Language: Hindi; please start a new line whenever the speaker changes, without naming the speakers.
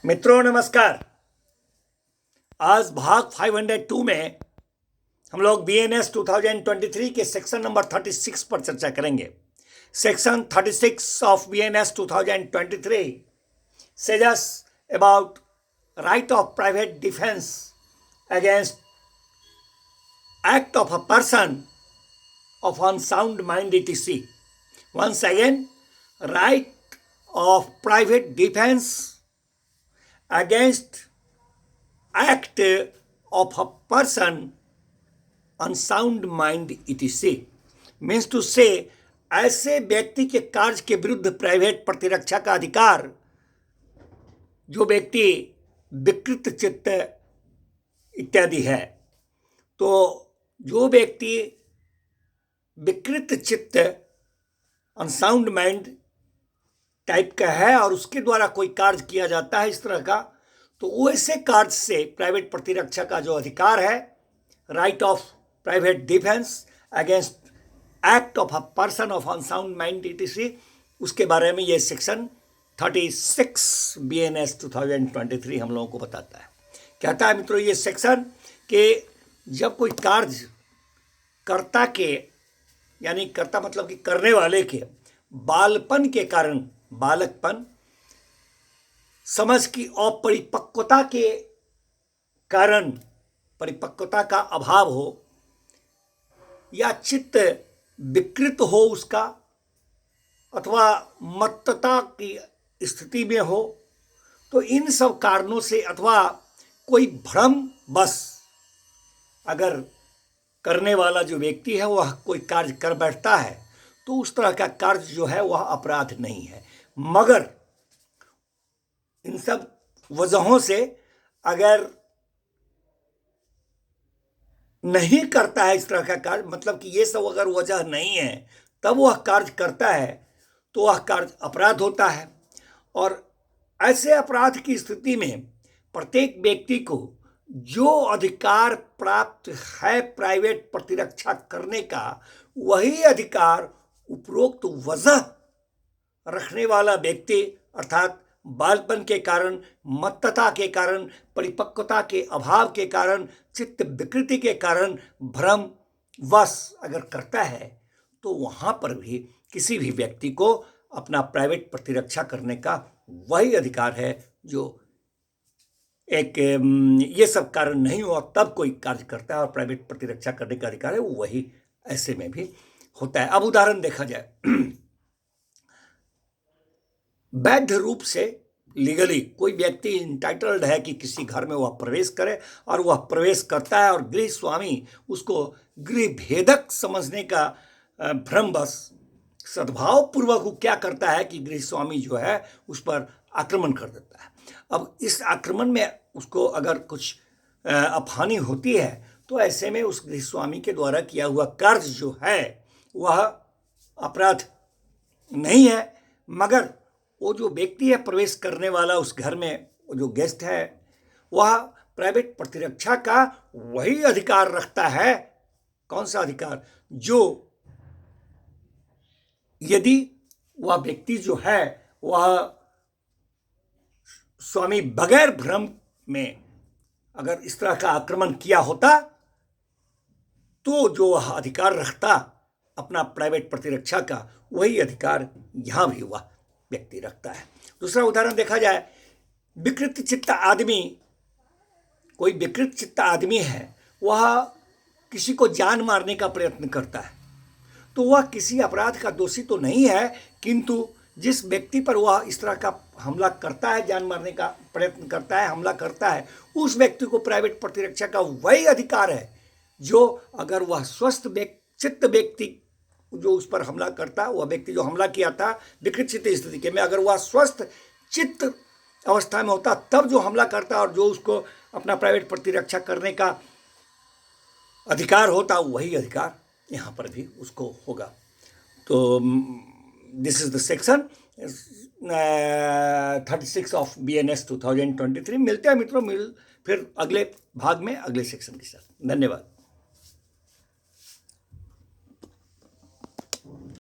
मित्रों नमस्कार। आज भाग 502 में हम लोग BNS 2023 के सेक्शन नंबर 36 पर चर्चा करेंगे। Section 36 of BNS 2023 says us about right of private defense against act of a person of unsound mind etc. Once again, right of private defense against act of a person unsound mind etc. Means to say ऐसे व्यक्ति के कार्य के विरुद्ध प्राइवेट प्रतिरक्षा का अधिकार जो व्यक्ति विकृत चित्त इत्यादि है। तो जो व्यक्ति विकृत चित्त अनसाउंड माइंड टाइप का है और उसके द्वारा कोई कार्य किया जाता है इस तरह का, तो वैसे कार्य से प्राइवेट प्रतिरक्षा का जो अधिकार है, right of private defence against act of a person of unsound mind etc. उसके बारे में ये सेक्शन 36 BNS 2023 हम लोगों को बताता है। कहता है मित्रों ये सेक्शन कि जब कोई कार्य कर्ता के यानी कर्ता मतलब कि करने वाले के बालपन के कारण, बालकपन, समझ की अपरिपक्वता के कारण, परिपक्वता का अभाव हो या चित्त विकृत हो उसका, अथवा मत्तता की स्थिति में हो, तो इन सब कारणों से अथवा कोई भ्रम बस अगर करने वाला जो व्यक्ति है वह कोई कार्य कर बैठता है तो उस तरह का कार्य जो है वह अपराध नहीं है। मगर इन सब वजहों से अगर नहीं करता है इस तरह का कार्य, मतलब कि ये सब अगर वजह नहीं है तब वह कार्य करता है तो वह कार्य अपराध होता है। और ऐसे अपराध की स्थिति में प्रत्येक व्यक्ति को जो अधिकार प्राप्त है प्राइवेट प्रतिरक्षा करने का, वही अधिकार उपरोक्त वजह रखने वाला व्यक्ति अर्थात बालपन के कारण, मत्तता के कारण, परिपक्वता के अभाव के कारण, चित्त विकृति के कारण भ्रम वश अगर करता है तो वहाँ पर भी किसी भी व्यक्ति को अपना प्राइवेट प्रतिरक्षा करने का वही अधिकार है जो एक ये सब कारण नहीं हुआ तब कोई कार्य करता है और प्राइवेट प्रतिरक्षा करने का अधिकार है वही ऐसे में भी होता है। अब उदाहरण देखा जाए, वैध रूप से लीगली कोई व्यक्ति इंटाइटल्ड है कि किसी घर में वह प्रवेश करे और वह प्रवेश करता है और गृह स्वामी उसको गृह भेदक समझने का भ्रमवश सद्भाव पूर्वक वो क्या करता है कि गृह स्वामी जो है उस पर आक्रमण कर देता है। अब इस आक्रमण में उसको अगर कुछ अपहानि होती है तो ऐसे में उस गृह स्वामी के द्वारा किया हुआ कार्य जो है वह अपराध नहीं है, मगर वो जो व्यक्ति है प्रवेश करने वाला उस घर में, वो जो गेस्ट है, वह प्राइवेट प्रतिरक्षा का वही अधिकार रखता है। कौन सा अधिकार? जो यदि वह व्यक्ति जो है वह स्वामी बगैर भ्रम में अगर इस तरह का आक्रमण किया होता तो जो वह अधिकार रखता अपना प्राइवेट प्रतिरक्षा का, वही अधिकार यहाँ भी वह व्यक्ति रखता है। दूसरा उदाहरण देखा जाए, विकृत चित्त आदमी, कोई विकृत चित्त आदमी है, वह किसी को जान मारने का प्रयत्न करता है तो वह किसी अपराध का दोषी तो नहीं है, किंतु जिस व्यक्ति पर वह इस तरह का हमला करता है, जान मारने का प्रयत्न करता है, हमला करता है, उस व्यक्ति को प्राइवेट प्रतिरक्षा का वही अधिकार है जो अगर वह स्वस्थ चित्त व्यक्ति जो उस पर हमला करता, वह व्यक्ति जो हमला किया था विकृत चित्त स्थिति के में, अगर वह स्वस्थ चित्त अवस्था में होता तब जो हमला करता और जो उसको अपना प्राइवेट प्रतिरक्षा करने का अधिकार होता, वही अधिकार यहाँ पर भी उसको होगा। तो this is the section 36 of BNS 2023। मिलते हैं मित्रों, फिर अगले भाग में अगले सेक्शन के साथ। धन्यवाद।